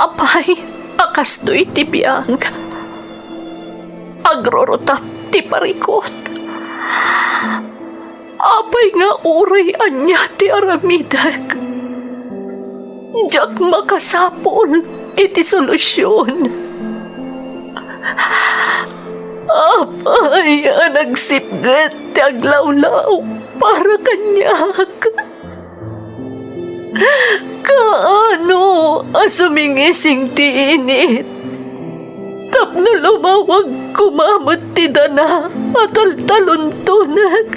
Apay, akas to'y tibiyang. Agrorotap ti parikot. Apay nga uray anya ti aramidak. Diyak makasapol iti solusyon. Apay nagsipgat ti aglawlaw para kanyak. Kaano asumingising ti init. Tapno lumawag kumamot ti dana at altaluntunag.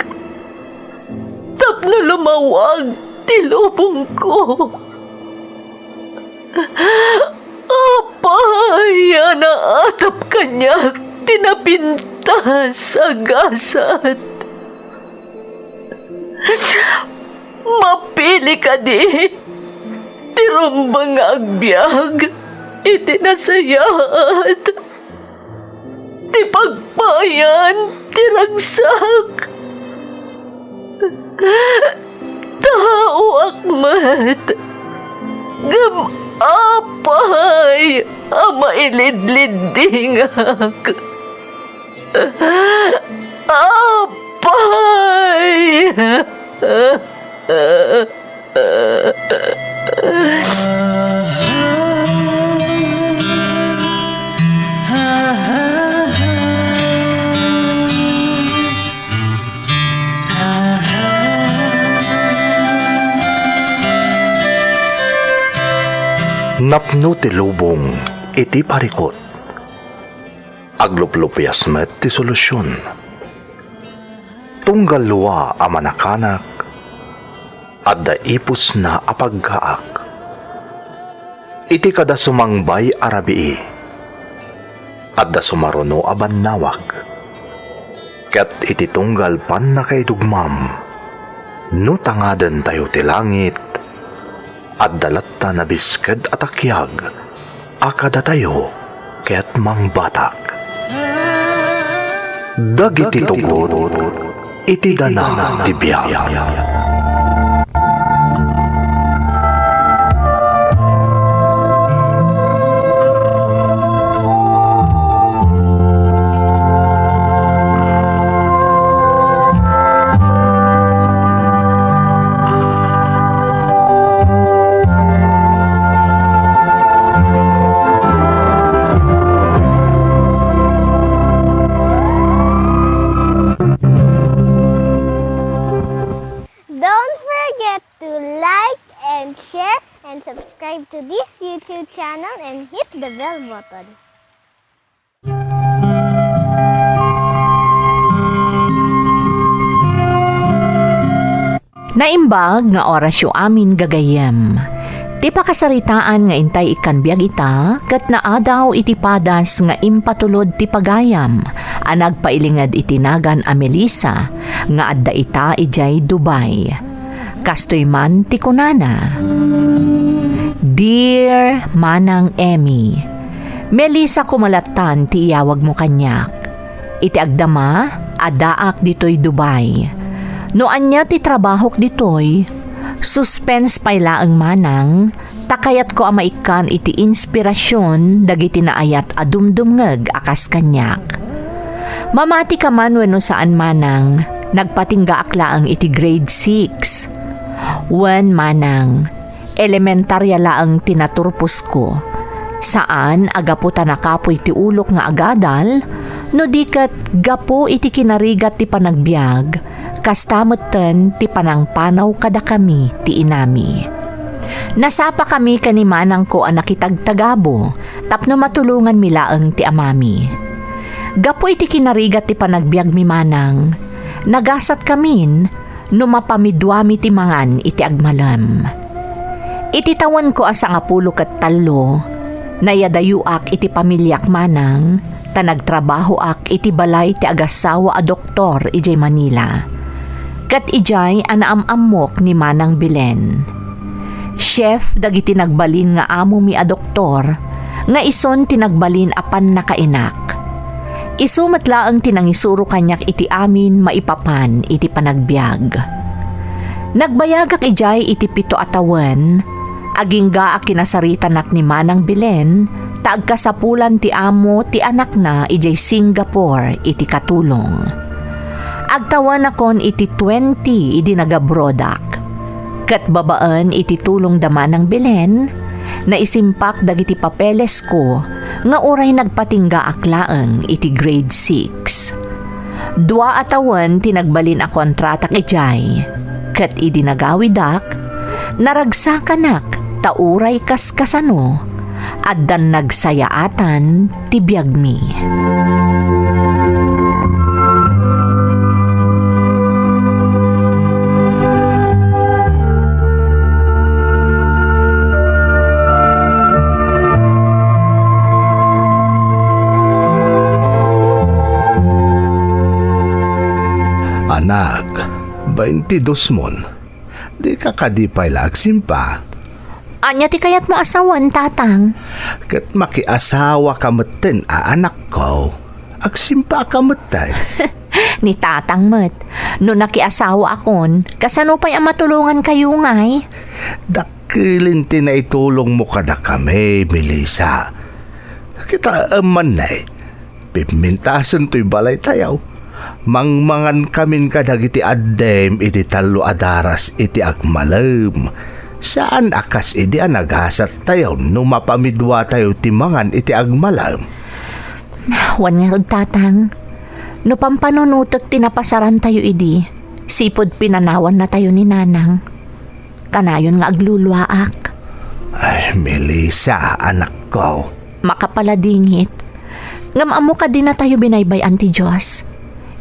Tapno lumawag ti lubong ko. Apay naatap kanyak tinapintas agasat. Mapili ka di, tirumbang agbyag, itinasayat, ti pagpayan, tiragsak. Tao akmat, apay, mailidlidingak. Apay! Napno ti lubong iti parikot. Agluplupyas met ti solusyon. Tunggal luwa a manakanak at daipos na apagkaak. Iti kada sumangbay arabii at da sumaruno aban nawak. Ket iti tunggal pan na kay dugmam no tangaden tayo ti langit at dalatta na bisked at akyag akada tayo ket mangbatak. Dagiti tugod iti dana ti biyag. Subscribe to this YouTube channel and hit the bell button. Naimbag nga orasyo amin gagayem. Ti pakasaritaan nga intay ikan biag ita, kat naadaw iti padas nga impatulod ti pagayam, anag pailingad itinagan a Melissa, nga adda ita ijay Dubai. Kastoy man ti kunana. Dear Manang Emmy, Melissa kumalatan ti iyawag mo kanyak. Iti agdama, adaak ditoy Dubai. No anya ti trabahok ditoy, suspense payla ang manang, takayat ko amaikan iti inspirasyon dagiti naayat adumdumngeg akas kanyak. Mamati ka man wenno saan manang, nagpatingga akla ang iti grade 6. Wen manang, elementarya laang tinaturpos ko. Saan agapo ta nakapoy ti ulok nga agadal, no dikat gapo iti kinarigat ti panagbiag, kastamutten ti panangpanaw kada kami ti inami. Nasapa kami kanimanang ko ang nakitagtagabo, tapno matulungan mi laang ti amami. Gapo iti kinarigat ti panagbiag mi manang, nagasat kamin, no mapamidwami ti mangan iti agmalam. Ititawan ko asa nga pulo ket tallo, nayadayuak iti pamilyak manang, tanagtrabaho ak iti balay ti agasawa a doktor ijay Manila. Kat ijay anaamamok ni Manang Belen. Chef dagiti nagbalin nga amo mi a doktor, nga ison tinagbalin apan nakainak. Isumat laang tinangisuro kanyak iti amin maipapan iti panagbiag. Nagbayagak ijay iti 7 atawan, Agingga a kinasaritanak ni Manang Belen, taag kasapulan ti amo ti anak na ijay Singapore iti katulong. Agtawan akon iti 20 idi nagabrodak. Kat babaan iti tulong da Manang Belen, na isimpak dagiti papeles ko nga oray nagpatingga aklaang iti grade 6. 2 atawan tinagbalin a kontratak ijay. Kat idi nagawidak, naragsakanak tauray kaskasano at dan nagsayaatan ti biag mi. Anak, 22 mon. Di ka kadipay lagsimpa. Anya ti kayat mo asawan, tatang? Kat makiasawa ka maten anak ko. Agsimpa ka matay. Ni tatang met, no nakiasawa akon, kasano pa'y ang matulungan kayo ngay? Dakilin ti na itulong mo kada kami, Melissa. Kita aman na Pimintasan to'y balay tayaw. Mangmangan kamin kadag iti addem iti talo adaras iti agmalam. Saan akas iti anagasat tayo no mapamidwa tayo timangan iti agmalam? Wan nga tatang, no pampanunutot tinapasaran tayo idi, sipod pinanawan na tayo ni nanang. Kanayon nga agluluwaak. Ay, Melissa, anak ko. Makapaladingit. Ngamamo ka din na tayo binaybayan ti Diyos.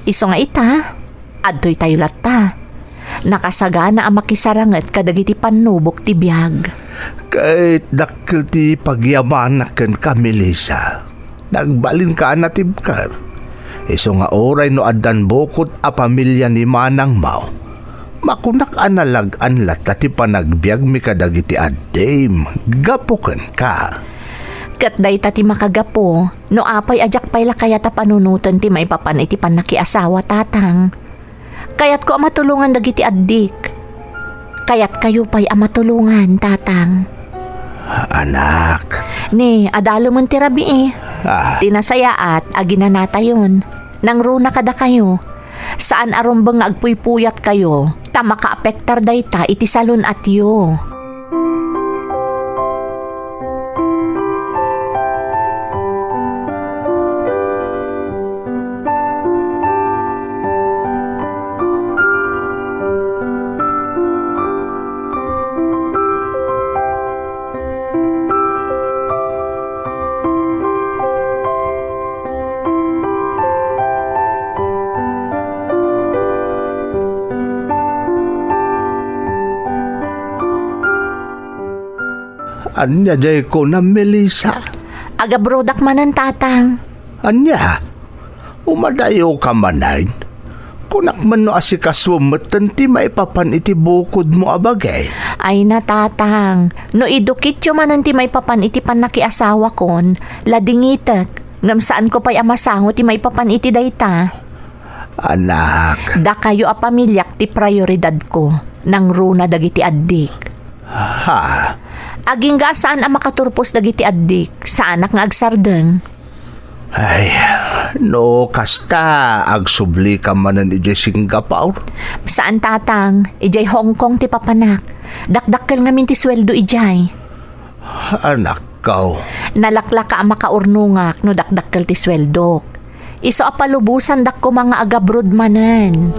Iso nga ita, adtoy tayo latta. Nakasagana ang makisarangat kadagiti panubok ti biyag. Kahit dakil ti pagyamanakan ka, Melissa. Nagbalin ka natibkar. Iso nga oray no adan bukod a pamilya ni Manang Mao. Makunak analag-an lata ti panagbiag mi kadagiti addem. Gapukan ka. Kat day ta ti makagapo, no apay ajak pay la kaya ta panunutan ti maipapan iti panakiasawa tatang. Kayat ko amatulungan dagiti addik. Kayat kayo pa'y amatulungan, tatang. Anak. Ne, adalo mon ti rabi eh. Tinasayaat, aginanata yun. Nang runa kada kayo. Saan arumbang agpuypuyat kayo, ta makaapektar day ta iti salon at yo. Anya jay ko na, Melissa. Agabrodak manan, tatang. Anya? Umadayo ka manayin. Kunak man no asikaswamatan ti maipapan iti bukod mo abagay. Ay na, tatang. No idukit yo manan ti may papan iti panakiasawa kon, ladingitek. Ngam saan ko pa'y amasango ti may papan iti dayta. Anak. Da kayo a pamilyak ti prioridad ko, nang runa dagiti addik. Ha? Aging ga saan ang makaturpos dagiti addik, sa anak nga agsardeng. Ay, no kasta agsubli ka manan ijay Singapore. Saan tatang, ijay Hong Kong ti papanak. Dakdakkel ngamin ti sweldo ijay. Anak ko. Nalakla ka ang makaurnungak no dakdakkel ti sweldo. Iso apalubusan dak ko mga agabrod manan.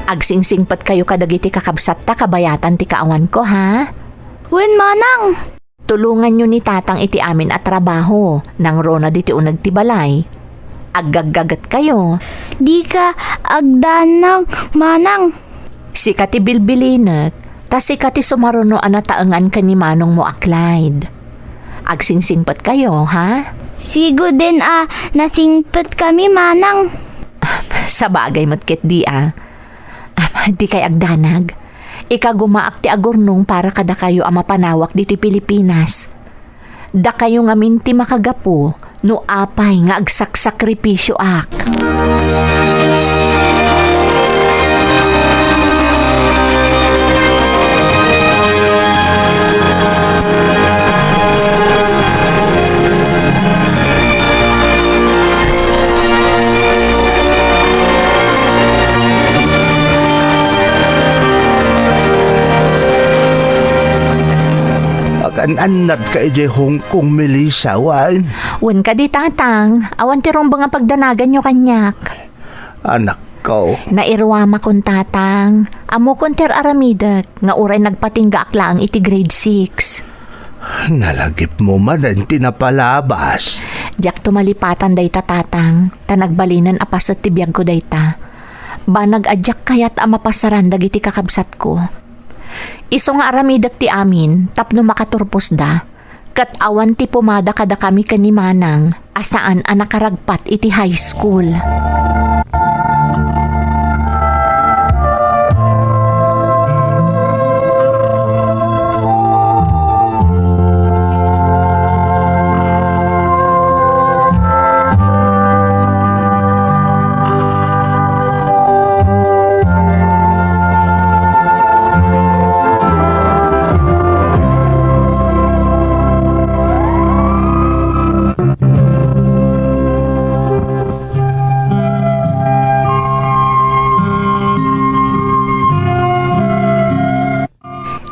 Agsingsingpat kayo kadagiti kakabsat ta kabayatan ti kaawan ko, ha? Wen manang. Tulungan nyo ni tatang iti amin at trabaho, nang rona diti unag ti balay. Agagagat kayo. Di ka agdanang manang. Si kati bilbilinek, tas si kati sumaruno anataangan ka ni manong mo a Clyde. Agsingsingpat kayo, ha? Sigo din nasingpet kami manang. Sa bagay mo't kit di di kay agdanag. Ika gumaak ti agurnong para kada kayo ang mapanawak dito Pilipinas. Da kayo nga minti makagapo no apay nga agsaksakripisyo ak. Anad ka ije Hong Kong, Melissa, wan. Wen ka di tatang, awan ti rombo nga pagdanagan nyo kanyak. Anak ko. Nairwama kon tatang, amo kon ter aramidak, nga uray nagpatingga aklang iti grade 6. Nalagip mo man ang tinapalabas. Diyak tumalipatan day tatang, tanagbalinan apasat ti biyag ko day ta. Banag adyak kayat amapasaran dagiti kakabsat ko. Iso nga aramidak ti amin, tapno makaturpos da. Kat awan ti pumada kada kami kanimanang, asaan nakaragpat iti high school.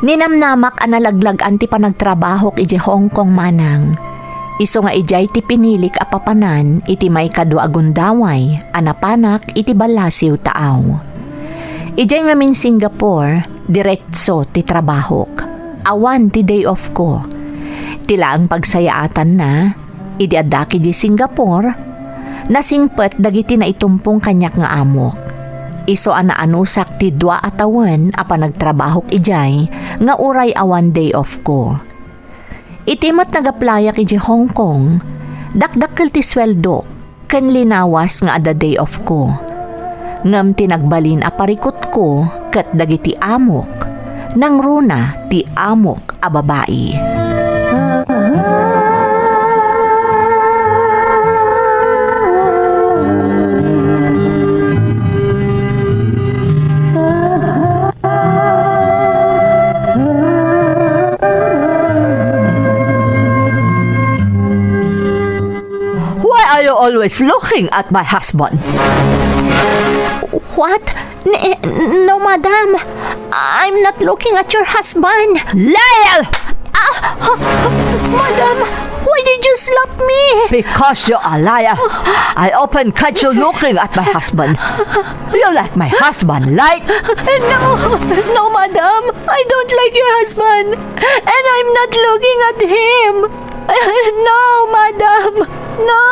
Ninamnamak analaglag anti panagtrabahok iti Hong Kong manang. Iso nga ijay ti pinilik apapanan iti may kadwa agundaway, anapanak iti balasiw taaw. Ijay nga min Singapore, direktso ti trabahok. Awan ti day off ko. Tila ang pagsayaatan na, idi adaki di Singapore, nasingpet dagiti na itumpong kanyak nga amok. Iso anaanusak ti dua atawan apa nagtrabahok ijay nga uray awan day off ko. Itimot nagaplayak iji Hong Kong, dakdakkel ti sweldo ken linawas nga ada day off ko. Ngam tinagbalin aparikot ko ket dagiti amok, nang runa ti amok a babae. Are you always looking at my husband? What? No, madam. I'm not looking at your husband. Liar! Madam, why did you slap me? Because you're a liar. I often catch you looking at my husband. You like my husband, right? No, madam. I don't like your husband. And I'm not looking at him. No, madam. No.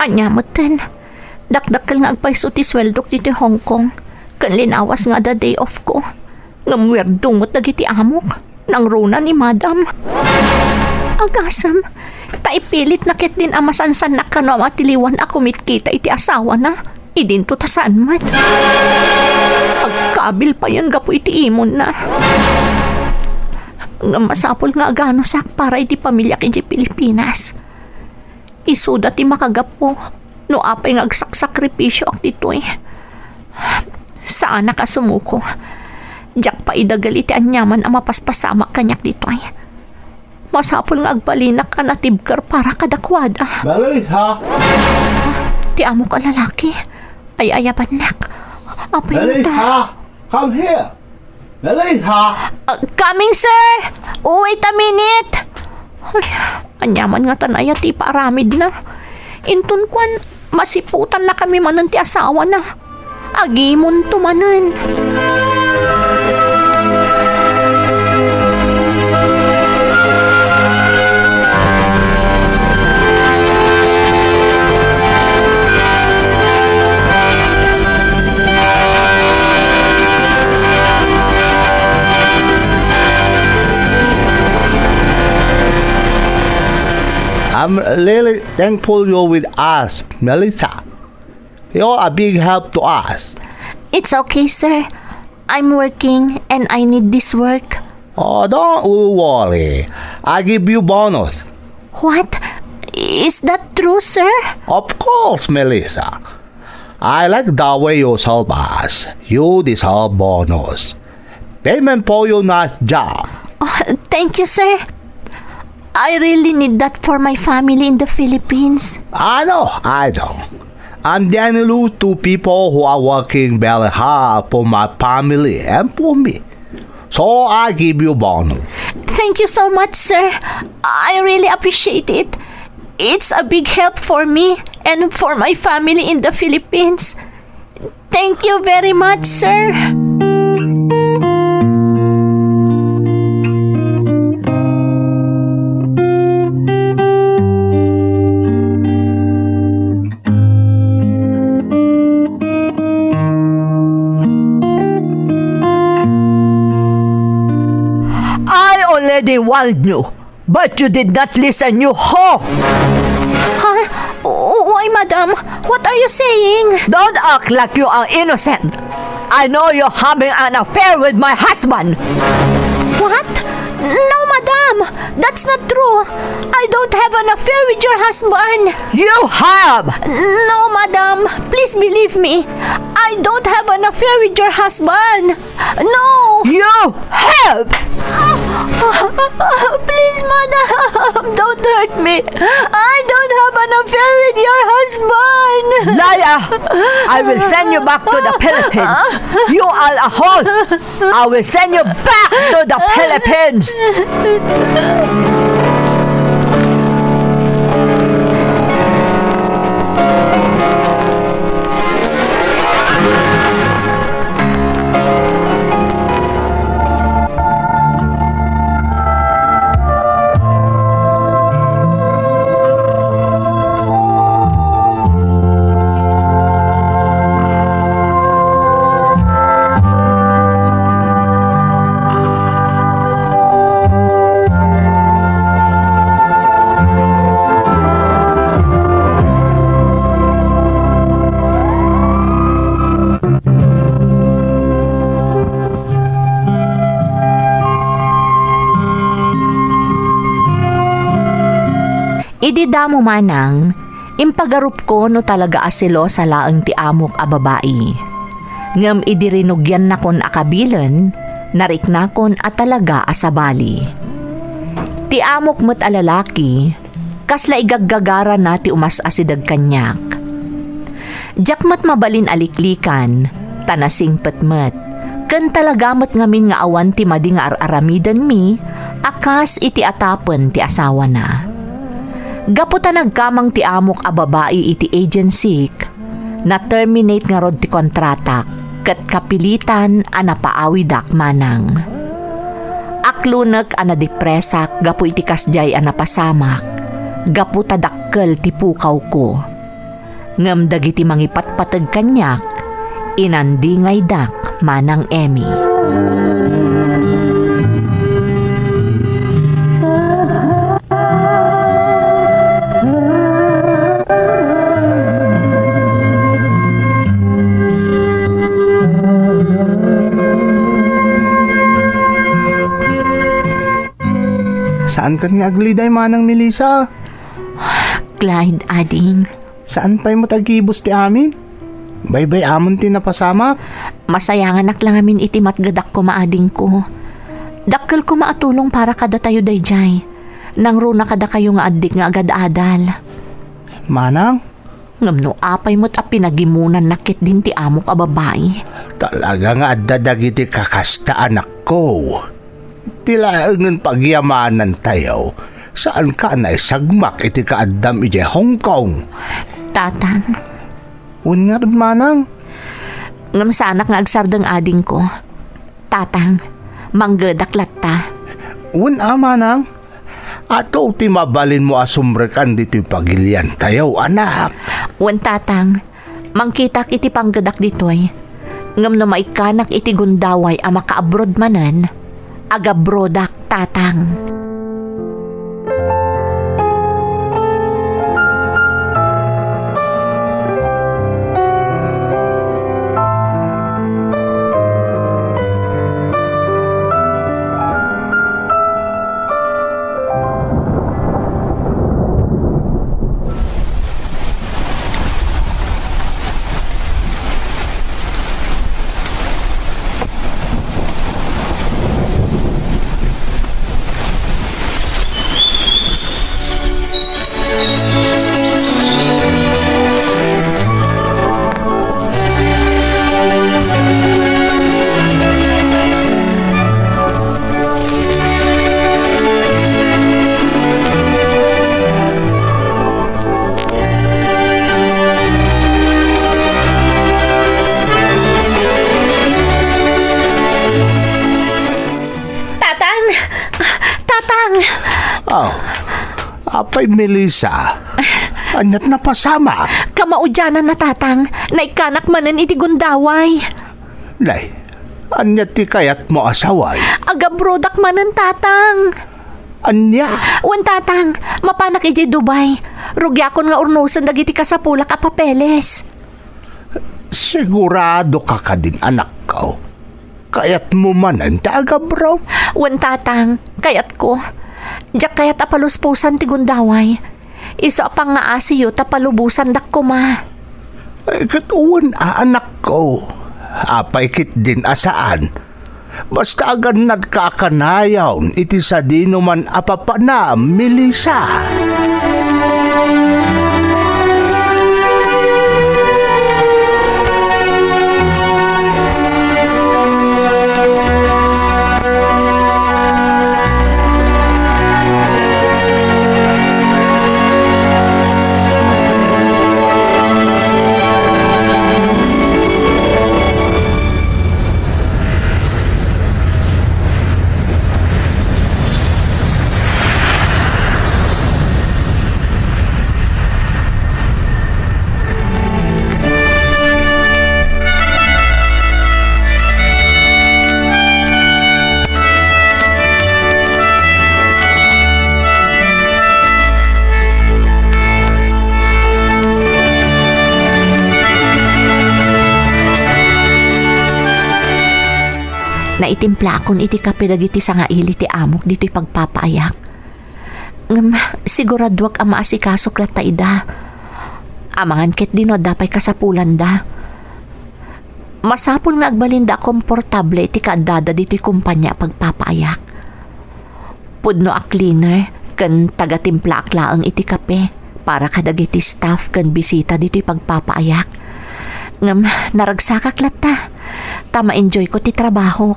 Anyamutan, dakdakkel nga agpaiso ti sweldok dito Hong Kong. Kan linawas nga da day off ko. Ngamwerdumot dagiti amok. Nang runa ni madam. Agasam, taipilit na ket din amasansan na kano matiliwan ako mitkita iti asawa na. Idinto ta saan mat. Pagkabil pa yan gapo iti imon na. Nga masapol nga agano sak para iti pamilya iti Pilipinas. Isuda ti makagapo no apay nga agsakripisyo ak ditoy. Saan nakasumuko? Diyak pa idagal iti anyaman ang mapaspasama kanyak ditoy. Masapol nga agbalinak ka natibkar para kadakwada. Baloy, ha? Ti amo ka lalaki. Ay ayaban nak. Apay Baloy, mo ta. ha? come here. Melissa! Coming, sir! Wait a minute! Ay, anyaman nga tanaya ti paramid na. Intun kwan, masiputan na kami manan ti asawa na. Agimon tumanan. I'm really thankful you're with us, Melissa. You're a big help to us. It's okay, sir. I'm working and I need this work. Oh, don't worry. I give you bonus. What? Is that true, sir? Of course, Melissa. I like the way you serve us. You deserve bonus. Payment for your nice job. Oh, thank you, sir. I really need that for my family in the Philippines. I know. I'm the only two people who are working very hard for my family and for me. So I give you bonus. Thank you so much, sir. I really appreciate it. It's a big help for me and for my family in the Philippines. Thank you very much, sir. Already warned you, but you did not listen, you whore! Huh? Why, madam? What are you saying? Don't act like you are innocent. I know you're having an affair with my husband. What? No, madam. That's not true. I don't have an affair with your husband. You have! No, madam. Please believe me. I don't have an affair with your husband. No. You have! Please, madam. Don't hurt me. I don't have an affair with your husband. Liar! I will send you back to the Philippines. You are a whore. I will send you back to the Philippines. Ididamo manang, impagarup ko no talaga asilo sa laeng ti amok a babae. Ngem idirinugyan na kon akabilen, nariknakon at talaga asabali. Ti amok met alalaki, kasla igaggagara na ti umas asidag kanyak. Jakmat mabalin aliklikan, tanasing petmet, ken talagamet ngamin nga awan ti madi nga aramidan mi, akas iti atapen ti asawa na. Gaputa nagkamang ti amok a babae iti agency na terminate nga rod ti kontratak ket kapilitan a napaawidak manang. Aklunek a nadepresak gapu iti kasjay a napasamak, gaputa dakkel ti pukaw ko. Ngem dagiti mangipatpateg kanyak, inandingay dak manang Emmy. Saan ka nga agliday manang Melissa? Clyde, ading. Saan pa'y matagibos ti amin? Baybay amon ti napasamak? Masayangan lang amin iti matgadak ko maading ko. Dakkel ko maatulong para kada tayo dayjay. Nang runa kada kayo nga adik nga agad-adal. Manang, Ngamno apay mo't a pinagimunan nakit din ti amo ka babae. Talaga nga dadagiti kakasta anak ko. Tilaangan pagyamanan tayo. Saan ka na isagmak iti kaadam iti Hong Kong? Tatang, Un nga rin manang. ngam sanak nga agsardang ading ko. Tatang, manggedak ta. Un manang. Ato ti mabalin mo asumrekan dito pagilian tayo anak. Wan tatang, mangkitak iti panggedak ditoy. Ngam na maikanak iti gundaway a makaabroad manan, agabrodak tatang. Oh, apay Melissa. Anyat na pasama. Kamaudyanan na tatang, naikanak manan iti gundaway. Lay, anyat ti kayat mo asaway. Agabrodak manan tatang. Anya? Wan tatang, mapanak iti Dubai. Rugyakon nga urnosan dagiti kasapulak a papeles. Sigurado ka ka din anak ko. Kayat mo manan taga bro. Wan tatang, kayat ko. Diyak kayat apaluspusan ti gundaway. Iso apang nga asiyo tapalubusan dak ko ma. Ay, katuwan anak ko. Apay kit din asaan. Basta agad nagkakanayaw iti sa dino man apapana, Melissa. Naitimpla akon iti kape dagiti sangaili ti amok dito'y pagpapaayak. Ngam, siguradwak ang maasikasok lat ta ida. Amangan ket dino dapay kasapulan da. Masapul nga agbalinda komportable iti kaadada dito'y kumpanya pagpapaayak. Pudno a cleaner ken taga-timpla aklaang iti kape para kadagiti staff ken bisita dito'y pagpapaayak. Ngam, naragsakak lat ta. Tama-enjoy ko ti trabaho.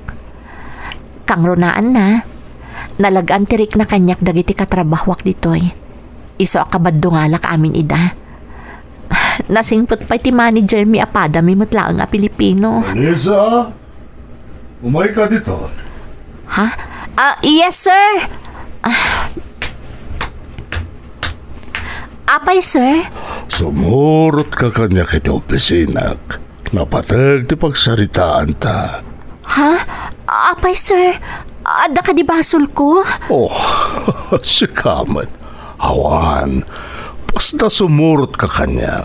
Kang runaan na. Nalagaan tirik na kanyak dagiti katrabahwak ditoy. Iso akabaddo nga lak amin ida. Nasingpot pa ti manager mi apada mi mutlaang a Pilipino. Melissa, umay ka dito. Ha? Yes sir. Apay sir? Sumurot ka kanya kiti opisina. Napatag ti pagsaritaan ta. Ha? Apay sir? Ada ka di basol ko? Oh, si Kamat. Awan, basta sumurot ka kanya.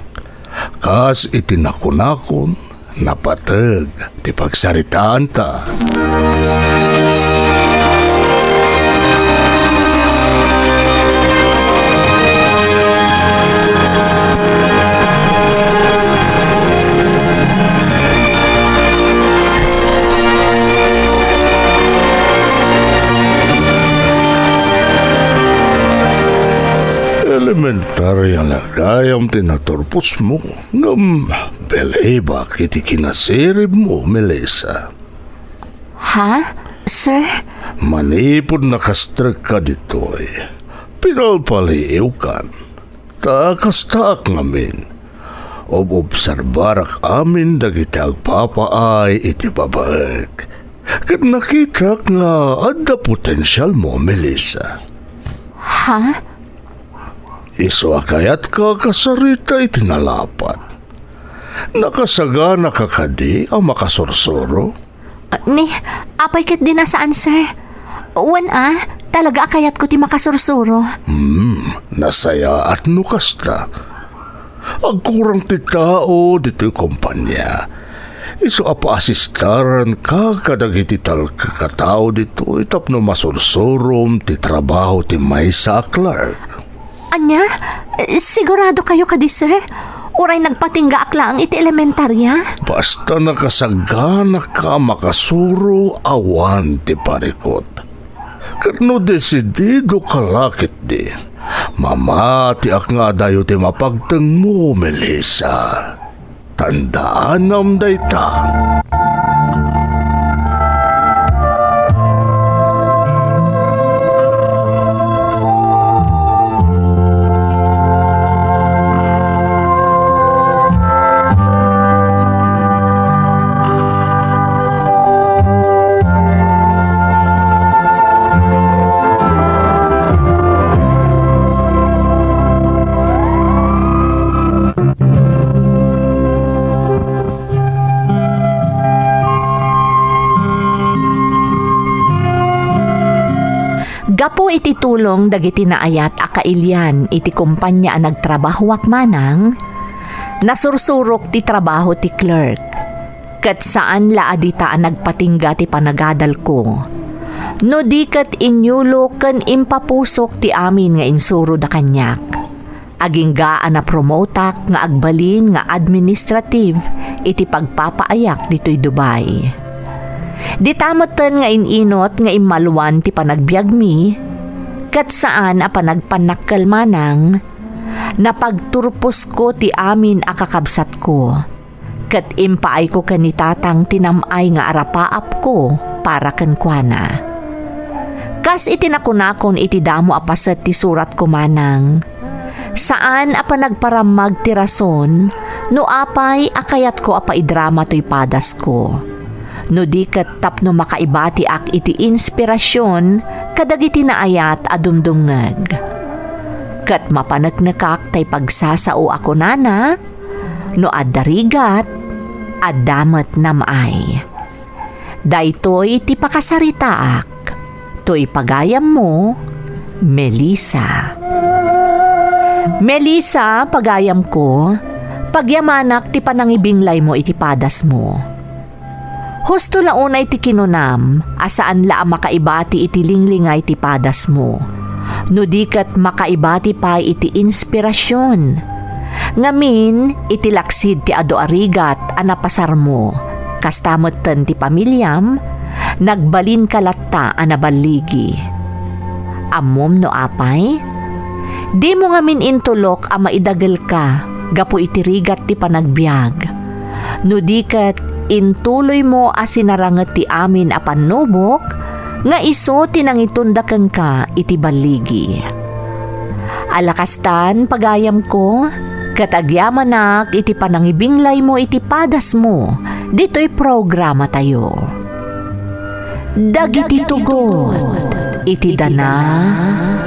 Kas itinakunakon, napatag ti pagsaritaan ta. elementarya na gayam tinaturpos mo. Ngam, beleba kiti kinasirib mo, Melissa. Ha? Sir? Manipod nakastrek ka dito eh. Pinalpaliw kan. Takas-taak ngamin. Obserbarak amin dagiti agpapaay iti babaeg. Kat nakita nga adda potensyal mo, Melissa. Ha? Iso akayat ka kasarita iti nalapat. Nakasagana ka kadi ang makasursuro. Ni, apay kat din nasaan, sir? Wan talaga akayat ko ti makasursuro. Nasaya at nukas na. Agkurang ti tao dito kumpanya. Iso apa-asistaran ka kadagiti tal kakatao dito itapno masursurom ti trabaho ti Maysa Clark. Anya? Sigurado kayo kadi, sir? Uray nagpatingga akla ang iti elementarya? Basta nakasagana ka makasuro awan ti parikot. Katno desidido kalakit di. Mamati ak nga dayo ti mapagteng mo, Melissa. Tandaan nam dayta. Gapo iti tulong dagiti naayat a kailyan iti kumpanya a nagtrabahuak manang, nasursurok ti trabaho ti clerk. Kat saan laadita a nagpatingga ti panagadal ko. No di kat inyulo ken impapusok ti amin nga insuro da kanyak. Aginggaan na promotak nga agbalin nga administrative iti pagpapaayak dito'y Dubai. Di tamoten nga ininot nga imaluan ti panagbiag mi, kat saan a panagpanakkel manang, napagturpos ko ti amin a kakabsat ko, kat impaay ko kanitatang tinamay nga arapaap ko para kenkwana. Kas itinakunakon iti damo apasat ti surat ko manang, saan a panagparamag ti rason, no apay akayat ko apaidrama to'y padas ko. No di kat tapno makaibati ak iti inspirasyon kadagiti naayat a dumdungeg. Kat mapanagnakak tay pagsasao ako nana, no addarigat, addamat namay. Daytoy ti pakasaritaak, to'y pagayam mo, Melissa. Melissa, pagayam ko, pagyamanak ti panangibinglay mo iti padas mo. Husto launay ti kinunam, asaan la makaibati iti linglingay ti padas mo. No di kat makaibati pa iti inspirasyon. Ngamin, iti laksid ti ado arigat anapasar mo. Kastamoten ti pamilyam, nagbalin kalatta anabaligi. Amom no apay? Di mo ngamin intulok a maidagal ka, gapo iti rigat ti panagbiag. No di kat intuloy mo asinaranget ti amin a panubok, nga iso tinangitundaken ka iti baligi. Alakastan pagayam ko, katagyamanak iti panangibinglay mo iti padas mo, dito'y programa tayo. Dagiti tugot, iti dana,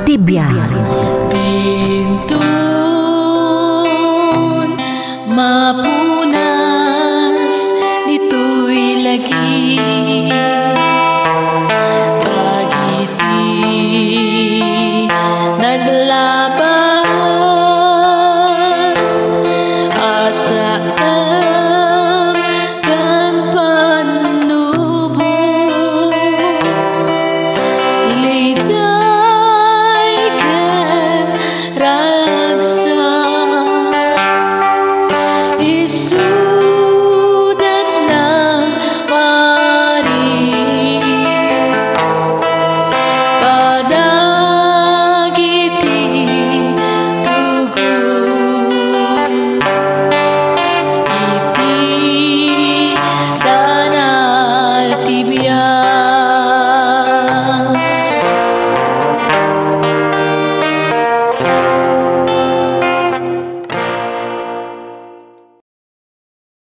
tibiyag. Tintun, mapuna